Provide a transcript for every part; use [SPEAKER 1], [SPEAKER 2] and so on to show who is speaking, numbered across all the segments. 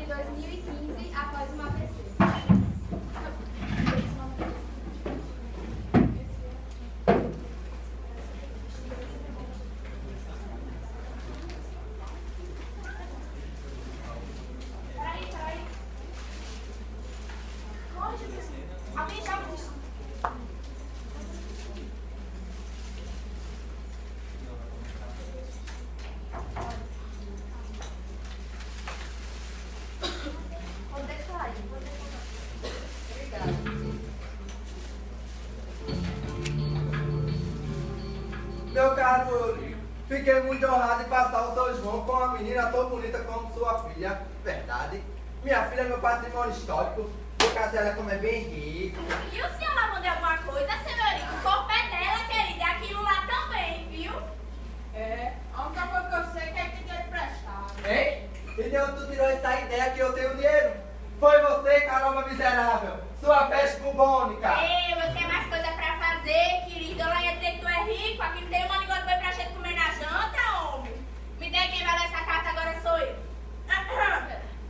[SPEAKER 1] 2015 após uma AVC.
[SPEAKER 2] Alguém já viu?
[SPEAKER 1] Pode deixar aí, pode deixar. Obrigada.
[SPEAKER 3] Meu caro Eurico, fiquei muito honrado em passar o São João com uma menina tão bonita como sua filha. Verdade. Minha filha é meu patrimônio histórico. Meu castelo é como é bem rico.
[SPEAKER 2] E o senhor lá mandou alguma coisa, senhorita? O corpo é dela, querida, e aquilo lá também, viu?
[SPEAKER 4] É, a única coisa que eu sei é que tem dinheiro emprestado.
[SPEAKER 3] Hein? E de onde tu tirou essa ideia que eu tenho dinheiro? Foi você, caramba miserável. Sua peste bubônica.
[SPEAKER 2] Eu tenho mais coisa pra fazer, querido. Ela ia dizer que tu é rico. Aqui não tem uma língua de boi pra gente comer na janta, homem. Me dê quem vai ler essa carta agora sou eu.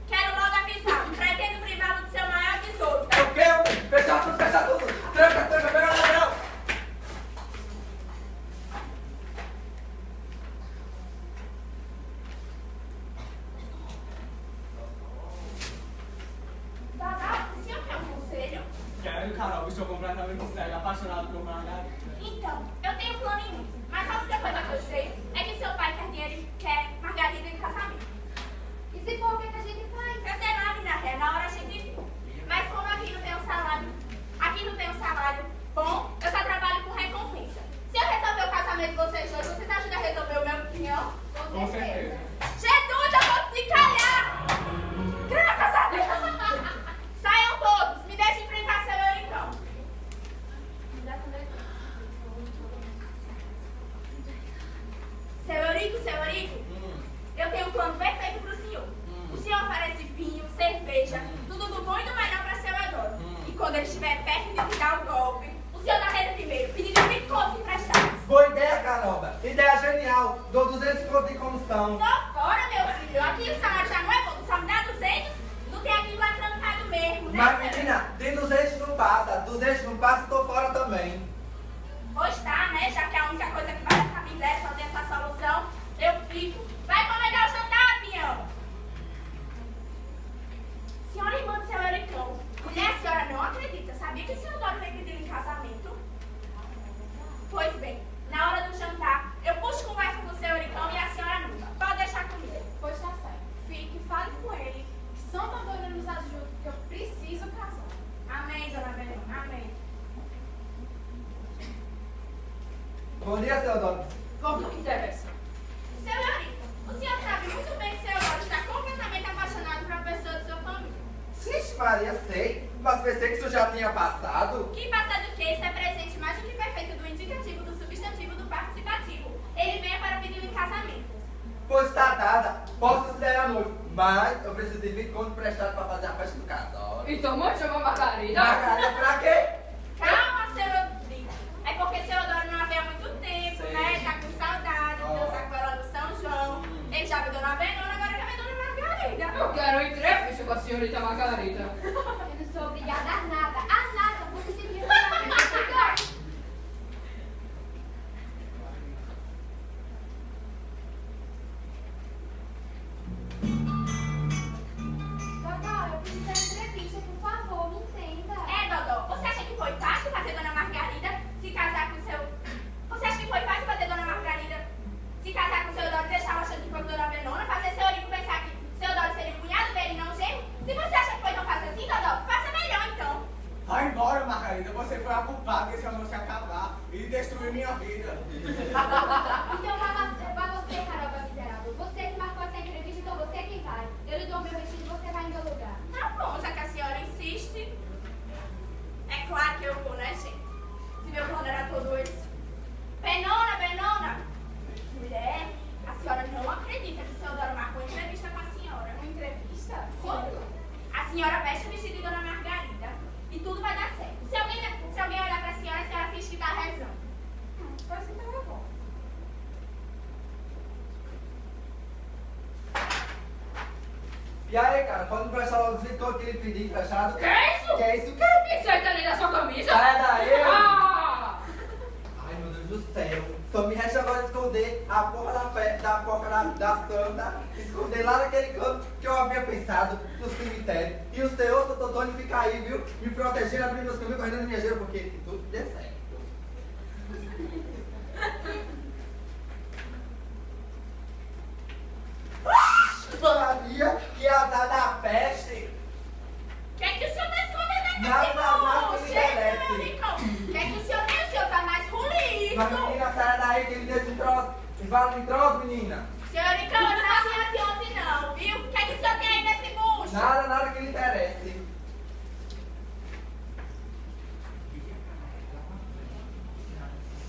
[SPEAKER 2] Quero logo avisar. Pretendo privá-lo do seu maior tesouro.
[SPEAKER 3] É o quê, homem? Fecha tudo, fecha tudo. Tranca, tranca, pega o ladrão.
[SPEAKER 2] Dadá, o senhor quer um conselho?
[SPEAKER 5] Quero, Carol, estou completamente cego, apaixonado por Margarida.
[SPEAKER 2] Então, eu tenho um plano em mente. Mas a única coisa que eu sei é que seu pai quer dinheiro e quer Margarida em casamento.
[SPEAKER 1] E se for, o que a gente faz?
[SPEAKER 2] Eu sei nada, minha ré, na hora a gente vê. Mas como aqui não tem um salário bom, eu só trabalho com recompensa. Se eu resolver o casamento de vocês dois, vocês ajudam a resolver o meu pinhão?
[SPEAKER 1] Com certeza.
[SPEAKER 2] Jesus, eu vou se calhar! Graças a Deus! Saiam todos, me deixem enfrentar seu Euricão. Seu Eurico, eu tenho um plano perfeito pro senhor. O senhor oferece vinho, cerveja, tudo do bom e do melhor pra seu Eudoro. E quando ele estiver perto de me dar o golpe, o senhor dá ele primeiro, pedindo 20 contos emprestados.
[SPEAKER 3] Boa ideia, caramba. Ideia genial. Dou 200 contos de comissão.
[SPEAKER 2] Tô fora, meu filho. Aqui o salário já não é bom. Tu só me dá 200, não tem aquilo lá trancado mesmo, né?
[SPEAKER 3] Mas, menina, tem 200 não passa. 200 não passa, tô fora também.
[SPEAKER 2] Pois tá, né? Já que a única coisa que vai essa miséria só tem essa solução, eu fico. Vai comer o jantar, pinhão. Senhora irmã do seu Euricão, mulher, a senhora não acredita. Sabia que o senhor Doro veio pedir em casamento? Pois bem, na hora do jantar, eu puxo conversa com o seu Euricão e a senhora nunca. Pode deixar comigo.
[SPEAKER 4] Pois tá certo. Fique e fale com ele. Que Santa Antônia nos ajude, porque eu preciso casar.
[SPEAKER 2] Amém, dona Belém. Amém.
[SPEAKER 3] Bom dia, Teodoro.
[SPEAKER 4] Vamos que interessa.
[SPEAKER 2] Seu Eurico, o senhor sabe muito bem que seu Doro está completamente apaixonado por uma pessoa de sua família.
[SPEAKER 3] Sim, Maria, sei. Mas pensei que isso já tinha passado.
[SPEAKER 2] Que passado o quê? Isso é presente mais do que perfeito do indicativo, do substantivo, do participativo. Ele vem para pedir em casamento.
[SPEAKER 3] Pois tá dada. Posso considerar noivo. Mas eu preciso de 20 contos emprestados pra fazer a festa do casal.
[SPEAKER 4] Então, mãe, chama a Margarida.
[SPEAKER 3] Margarida pra quê?
[SPEAKER 2] Calma, seu Eurico. É porque seu Eudoro não a vê há muito tempo,
[SPEAKER 3] Sei.
[SPEAKER 2] né? Tá com saudade,
[SPEAKER 3] Ó.
[SPEAKER 2] dançar com ela no São João. Ele já viu Dona Benona, agora quer ver Dona Margarida.
[SPEAKER 4] Eu quero entrevista com a senhorita Margarida.
[SPEAKER 1] Eu não sou obrigada a nada. A nada. Você se viu na Dodô, eu preciso da entrevista, por favor, me entenda.
[SPEAKER 2] É, Dodô, você acha que foi fácil fazer Dona Margarida se casar com seu... Você acha que foi fácil fazer Dona Margarida se casar com seu Eudoro e deixar ela achando que foi com Dona Benona? Fazer seu Eurico pensar que seu Eudoro seria o cunhado dele e não o genro? Se você acha que foi tão fácil assim, Dodô,
[SPEAKER 3] E aí, cara, pode me prestar logo os licores que ele pediu emprestado?
[SPEAKER 6] Que é isso?
[SPEAKER 3] Que é isso? O quê?
[SPEAKER 6] Isso aí tá dentro da sua camisa?
[SPEAKER 3] Sai daí!
[SPEAKER 6] Ah!
[SPEAKER 3] Ai, meu Deus do céu. Só me resta agora esconder a porra da porca da santa, esconder lá naquele canto que eu havia pensado, no cemitério. E o senhor, Santo Antônio, fica aí, viu? Me protegendo, abrindo meus caminhos, correndo minha gelo, porque tudo dê certo. Maria, que azar da peste!
[SPEAKER 2] O que é que o senhor tá escondendo aqui,
[SPEAKER 3] Nada
[SPEAKER 2] senhor?
[SPEAKER 3] me
[SPEAKER 2] Gente,
[SPEAKER 3] interessa.
[SPEAKER 2] meu Nicão, o que é que o senhor tem? O senhor tá mais roliço.
[SPEAKER 3] Mas menina, sai daí que ele deixa um troço. Fala um troço, menina.
[SPEAKER 2] Senhor Nicão, eu não nasci anteontem não, viu? O que é que o senhor tem aí nesse bucho?
[SPEAKER 3] Nada que lhe interesse.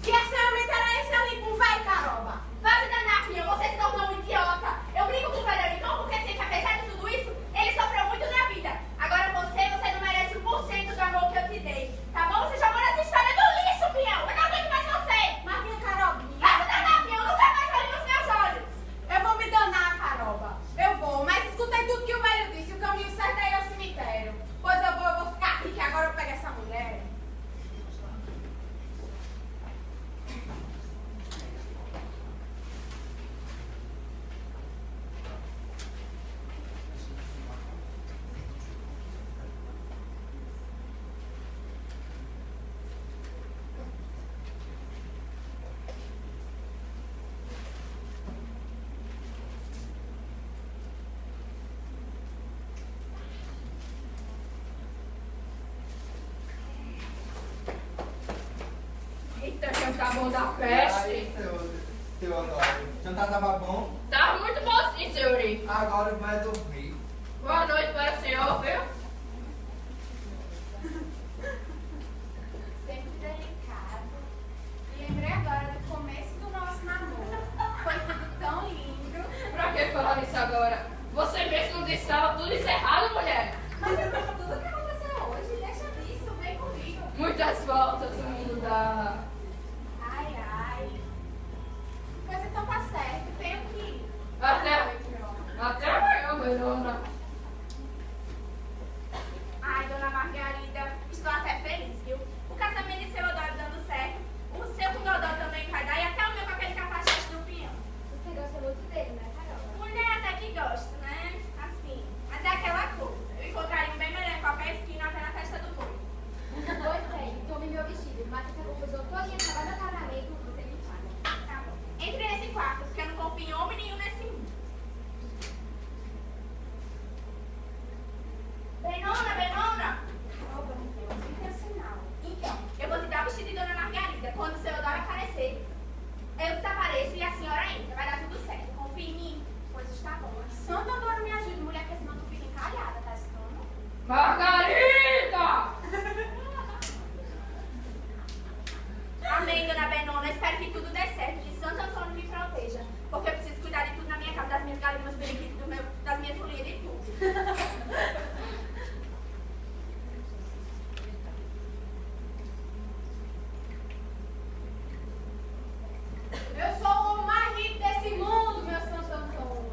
[SPEAKER 4] Que assamento era esse ali com o velho caroba?
[SPEAKER 2] Vai se danar, filha, você se tornou um idiota. Eu brinco com o velho Nicão porque sei que apesar de tudo isso, ele sofreu muito na vida. Agora você não merece 1% do amor que eu te dei. Tá bom? Você jogou nessa história do lixo, Pião. Eu não aguento mais você.
[SPEAKER 4] Mas minha carobinha.
[SPEAKER 2] Vai se danar, Pião. Nunca mais olhe nos meus olhos.
[SPEAKER 4] Eu vou me danar, caroba. Eu vou, mas escutei tudo que o velho disse. O caminho certo é ir ao cemitério. Pois eu vou ficar aqui, que agora eu pego essa mulher.
[SPEAKER 6] Eita, que tá bom da
[SPEAKER 3] Aí,
[SPEAKER 6] peste.
[SPEAKER 3] seu Honório. Jantar tava bom?
[SPEAKER 6] Tá muito bom sim, senhorita.
[SPEAKER 3] Agora vai dormir.
[SPEAKER 6] Boa noite para o senhor, viu?
[SPEAKER 4] Sempre delicado. E lembrei agora do começo do nosso namoro. Foi tudo tão lindo.
[SPEAKER 6] Pra que falar isso agora? Você mesmo disse que estava tudo encerrado, mulher.
[SPEAKER 4] Mas eu lembro tudo que aconteceu hoje. Deixa disso, vem comigo.
[SPEAKER 6] Muitas voltas o mundo dá.
[SPEAKER 4] Ai, ai. Pois então tá certo, tenho que ir.
[SPEAKER 6] Até-
[SPEAKER 4] Boa noite, meu amor.
[SPEAKER 6] Até amanhã, Verona.
[SPEAKER 2] Ai, dona Margarida, estou até feliz, viu? O casamento de seu Odório dando certo, o seu com o Dodó também vai dar, e até o meu com aquele cafajeste do Pinhão.
[SPEAKER 1] Você gosta muito dele, né, Carol?
[SPEAKER 2] Mulher até que gosta, né? Assim, mas é aquela coisa. Eu encontraria um bem melhor em qualquer esquina, até na festa do boi.
[SPEAKER 1] Pois é, tome meu vestido, mas essa confusão todinha acabar meu casamento, você me paga.
[SPEAKER 2] Tá bom. Entre nesse quarto, porque eu não confio em homem nenhum nesse mundo. Benona, Benona!
[SPEAKER 4] Caroba, meu Deus, intencional.
[SPEAKER 2] Então, eu vou te dar o vestido de Dona Margarida. Quando o seu Odório aparecer, eu desapareço e a senhora entra. Vai dar tudo certo. Confia em mim.
[SPEAKER 4] Pois está bom. Santo Antônio me ajude, mulher, que senão tu fica encalhada, tá escutando?
[SPEAKER 6] Margarida!
[SPEAKER 2] Amém, Dona Benona. Espero que tudo dê certo. Que Santo Antônio me proteja. Porque eu preciso cuidar de tudo na minha casa. Das minhas galinhas, meus periquitos, das minhas folhinhas, de tudo.
[SPEAKER 4] Eu sou o homem mais rico desse mundo, meu Santo Antônio.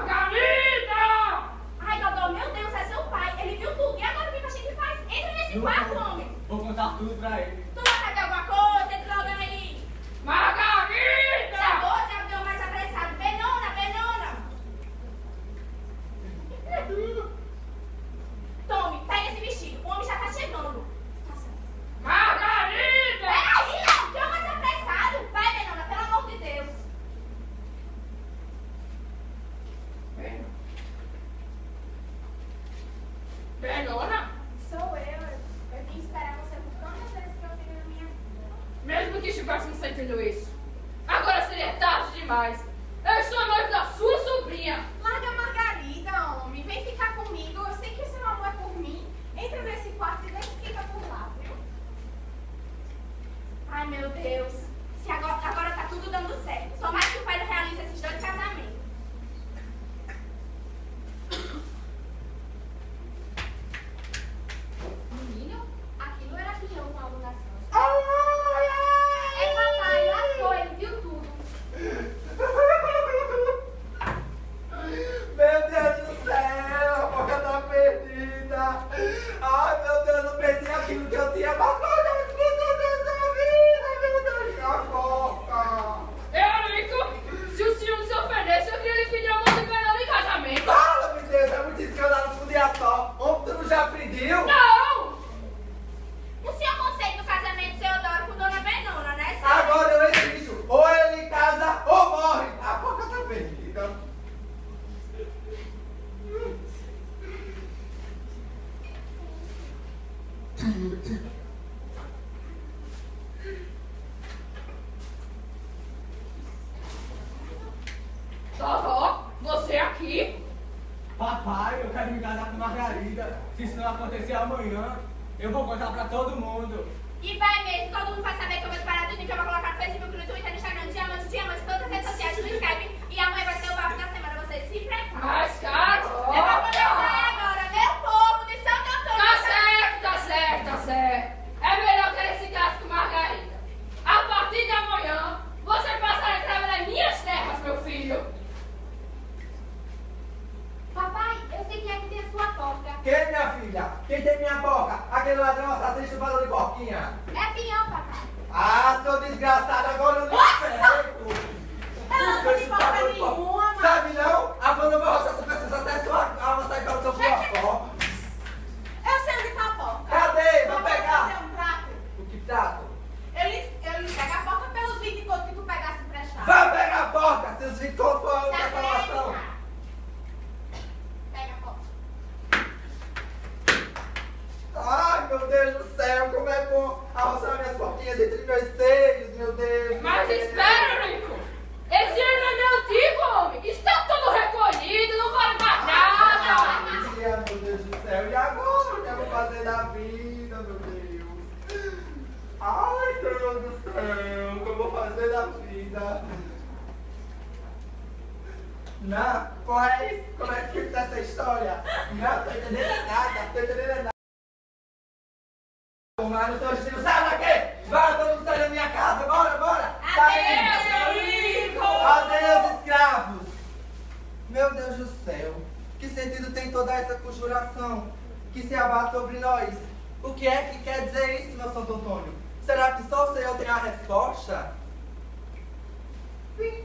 [SPEAKER 6] Margarida!
[SPEAKER 2] Ai, Dodô, meu Deus, é seu pai. Ele viu tudo. E agora o que a gente faz? Entra nesse quarto, homem.
[SPEAKER 5] Vou contar tudo pra ele.
[SPEAKER 2] Tu vai saber alguma coisa? Entra logo aí. Já
[SPEAKER 6] Margarida!
[SPEAKER 2] vou, já deu mais apressado. Benona, Benona. Tome, pega esse vestido. O homem já tá chegando. Tá certo.
[SPEAKER 6] Margarida!
[SPEAKER 2] Peraí, não, que é mais apressado. Vai, Benona, pelo amor de Deus.
[SPEAKER 6] Benona?
[SPEAKER 4] Sou eu. Eu vim esperar você por tantas vezes que eu tive na minha vida.
[SPEAKER 6] Mesmo que estivéssemos sentindo isso. Agora seria tarde demais. Eu estou noivo da sua sobrinha.
[SPEAKER 4] Larga a Margarida, homem. Vem ficar comigo. Eu sei que o seu amor é por mim. Entra nesse quarto e vê se fica por lá, viu?
[SPEAKER 2] Ai, meu Deus. Se agora tá tudo dando certo. Tomara que o pai realize esses dois casamentos.
[SPEAKER 6] Vovó, você aqui?
[SPEAKER 5] Papai, eu quero me casar com Margarida. Se isso não acontecer amanhã, eu vou contar pra todo mundo.
[SPEAKER 2] E vai mesmo, todo mundo vai saber que eu vou disparar tudo, que eu vou colocar no Facebook, no Twitter, no Instagram, diamante, todas as redes sociais, no Skype. E amanhã vai ser o bafo da semana, vocês se preparem.
[SPEAKER 6] Mas, cara,
[SPEAKER 2] Eu vou começar agora, meu povo de Santo Antônio.
[SPEAKER 6] tá certo. É melhor que ele se case com Margarida. A partir de amanhã, você passará a trabalhar em minhas terras, meu filho.
[SPEAKER 1] Papai, eu sei quem é que tem a sua porca.
[SPEAKER 3] Quem, minha filha? Quem tem minha boca? Aquele ladrão assassino chupador de porquinha.
[SPEAKER 1] É pinhão, papai.
[SPEAKER 3] Ah, seu desgraçado, agora eu não pego.
[SPEAKER 4] Eu não sou de porca nenhuma, mas...
[SPEAKER 3] Sabe não? A banda vai roçar essa pessoa até sua alma sair pelo seu fiofó.
[SPEAKER 4] Eu sei onde tá a porca.
[SPEAKER 3] Cadê? Vou
[SPEAKER 4] Papai
[SPEAKER 3] pegar.
[SPEAKER 4] fazer um trato.
[SPEAKER 3] O que trato?
[SPEAKER 4] Ele pega a porca pelos 20 contos que tu pegasse emprestado.
[SPEAKER 3] Vai pegar a porca, seus vitões foram
[SPEAKER 4] Tá
[SPEAKER 3] da salvação.
[SPEAKER 4] bem, pega a porca.
[SPEAKER 3] Ai, meu Deus do céu, como é bom arroçar minhas porquinhas entre meus seios, meu Deus.
[SPEAKER 6] Mas espera, Rico. Esse ano é meu antigo, homem. Está tudo recolhido, não vale mais nada.
[SPEAKER 3] Ai, meu Deus do céu, e agora? O que eu vou fazer da vida, meu Deus? Ai, Senhor do céu, o que eu vou fazer da vida? Não, porra é isso? Como é que fica essa história? Não, tô entendendo nada, Mas no seu estilo, sai daqui! Bora, todo mundo sai da minha casa, bora! Sai! Adeus, escravos! Meu Deus do céu, que sentido tem toda essa conjuração que se abate sobre nós? O que é que quer dizer isso, meu Santo Antônio? Será que só o Senhor tem a resposta? Fim.